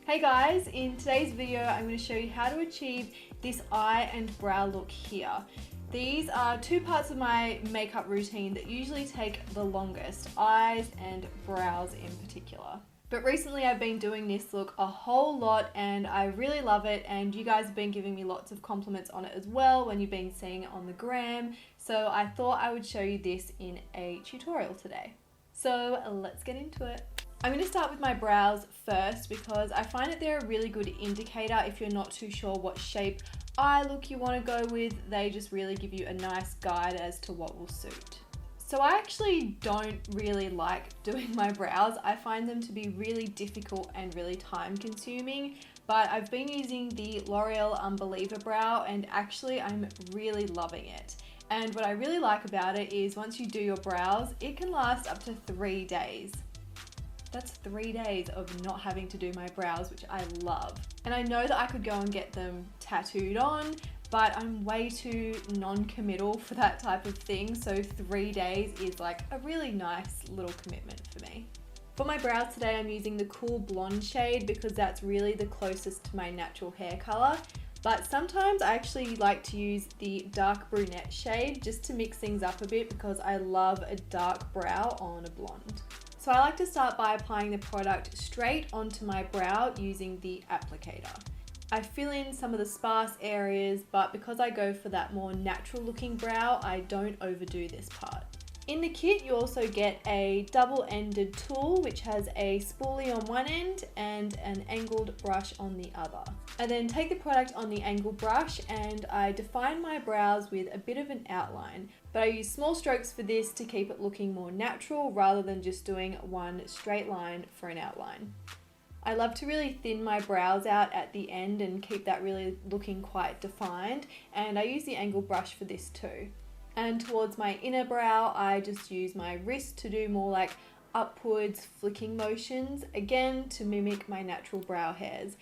Hey guys, in today's video I'm going to show you how to achieve this eye and brow look here. These are two parts of my makeup routine that usually take the longest, eyes and brows in particular. But recently I've been doing this look a whole lot and I really love it, and you guys have been giving me lots of compliments on it as well when you've been seeing it on the gram, so I thought I would show you this in a tutorial today. So let's get into it. I'm going to start with my brows first because I find that they're a really good indicator if you're not too sure what shape eye look you want to go with. They just really give you a nice guide as to what will suit. So I actually don't really like doing my brows. I find them to be really difficult and really time consuming, but I've been using the L'Oreal Unbelievabrow and actually I'm really loving it. And what I really like about it is once you do your brows, it can last up to 3 days. That's 3 days of not having to do my brows, which I love. And I know that I could go and get them tattooed on, but I'm way too non-committal for that type of thing. So 3 days is like a really nice little commitment for me. For my brows today, I'm using the cool blonde shade because that's really the closest to my natural hair color. But sometimes I actually like to use the dark brunette shade just to mix things up a bit because I love a dark brow on a blonde. So I like to start by applying the product straight onto my brow using the applicator. I fill in some of the sparse areas, but because I go for that more natural looking brow, I don't overdo this part. In the kit, you also get a double-ended tool which has a spoolie on one end and an angled brush on the other. I then take the product on the angled brush and I define my brows with a bit of an outline, but I use small strokes for this to keep it looking more natural rather than just doing one straight line for an outline. I love to really thin my brows out at the end and keep that really looking quite defined, and I use the angled brush for this too. And towards my inner brow, I just use my wrist to do more like upwards flicking motions, again to mimic my natural brow hairs.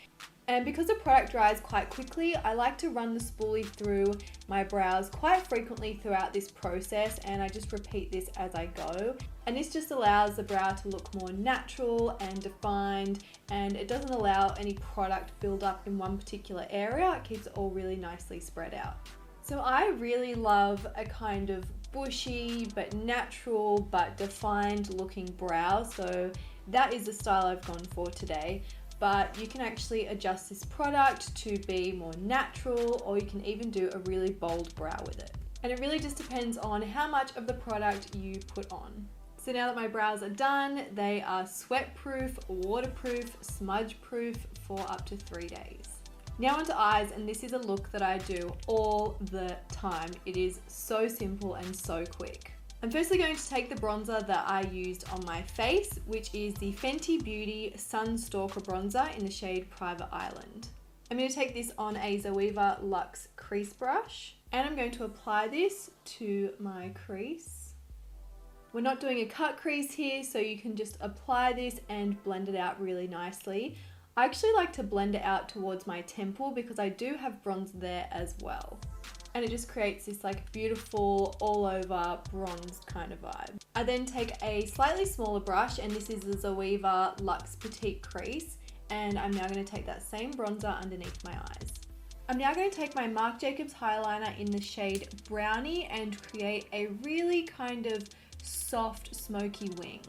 And because the product dries quite quickly, I like to run the spoolie through my brows quite frequently throughout this process, and I just repeat this as I go. And this just allows the brow to look more natural and defined, and it doesn't allow any product build up in one particular area. It keeps it all really nicely spread out. So I really love a kind of bushy but natural but defined looking brow, so that is the style I've gone for today. But you can actually adjust this product to be more natural, or you can even do a really bold brow with it. And it really just depends on how much of the product you put on. So now that my brows are done, they are sweat proof, waterproof, smudge proof for up to 3 days. Now onto eyes, and this is a look that I do all the time. It is so simple and so quick. I'm firstly going to take the bronzer that I used on my face, which is the Fenty Beauty Sun Stalk'r bronzer in the shade Private Island. I'm going to take this on a Zoeva Luxe crease brush, and I'm going to apply this to my crease. We're not doing a cut crease here, so you can just apply this and blend it out really nicely. I actually like to blend it out towards my temple because I do have bronzer there as well. And it just creates this like beautiful all over bronzed kind of vibe. I then take a slightly smaller brush, and this is the Zoeva Luxe Petite Crease, and I'm now going to take that same bronzer underneath my eyes. I'm now going to take my Marc Jacobs Highliner in the shade Brownie and create a really kind of soft smoky wing.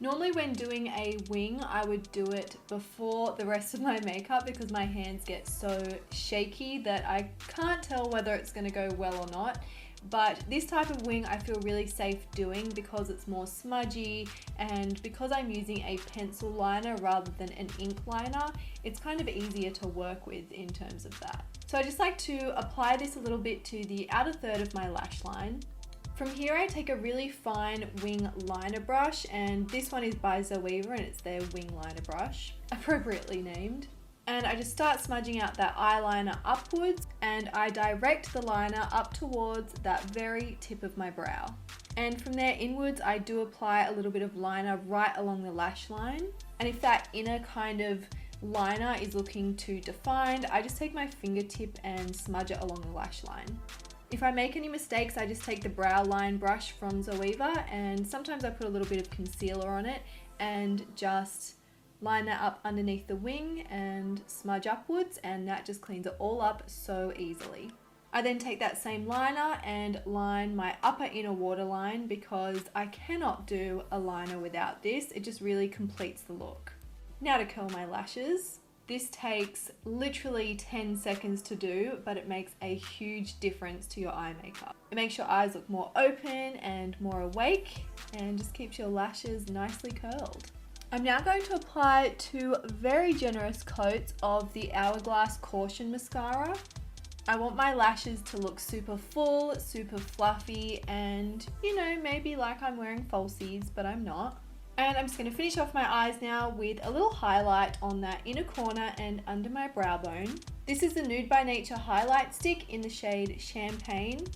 Normally when doing a wing, I would do it before the rest of my makeup because my hands get so shaky that I can't tell whether it's going to go well or not. But this type of wing I feel really safe doing because it's more smudgy, and because I'm using a pencil liner rather than an ink liner, it's kind of easier to work with in terms of that. So I just like to apply this a little bit to the outer third of my lash line. From here I take a really fine wing liner brush, and this one is by Zoeva and it's their wing liner brush, appropriately named. And I just start smudging out that eyeliner upwards, and I direct the liner up towards that very tip of my brow. And from there inwards I do apply a little bit of liner right along the lash line. And if that inner kind of liner is looking too defined, I just take my fingertip and smudge it along the lash line. If I make any mistakes, I just take the brow line brush from Zoeva, and sometimes I put a little bit of concealer on it and just line that up underneath the wing and smudge upwards, and that just cleans it all up so easily. I then take that same liner and line my upper inner waterline because I cannot do a liner without this. It just really completes the look. Now to curl my lashes. This takes literally 10 seconds to do, but it makes a huge difference to your eye makeup. It makes your eyes look more open and more awake, and just keeps your lashes nicely curled. I'm now going to apply 2 very generous coats of the Hourglass Caution Mascara. I want my lashes to look super full, super fluffy, and you know, maybe like I'm wearing falsies, but I'm not. And I'm just going to finish off my eyes now with a little highlight on that inner corner and under my brow bone. This is the Nude by Nature highlight stick in the shade Champagne.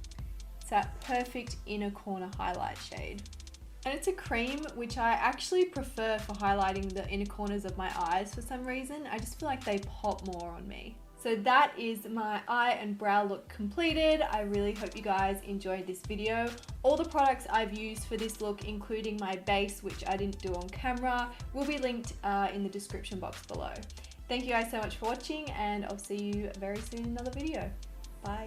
It's that perfect inner corner highlight shade. And it's a cream which I actually prefer for highlighting the inner corners of my eyes for some reason. I just feel like they pop more on me. So that is my eye and brow look completed. I really hope you guys enjoyed this video. All the products I've used for this look, including my base, which I didn't do on camera, will be linked in the description box below. Thank you guys so much for watching, and I'll see you very soon in another video. Bye.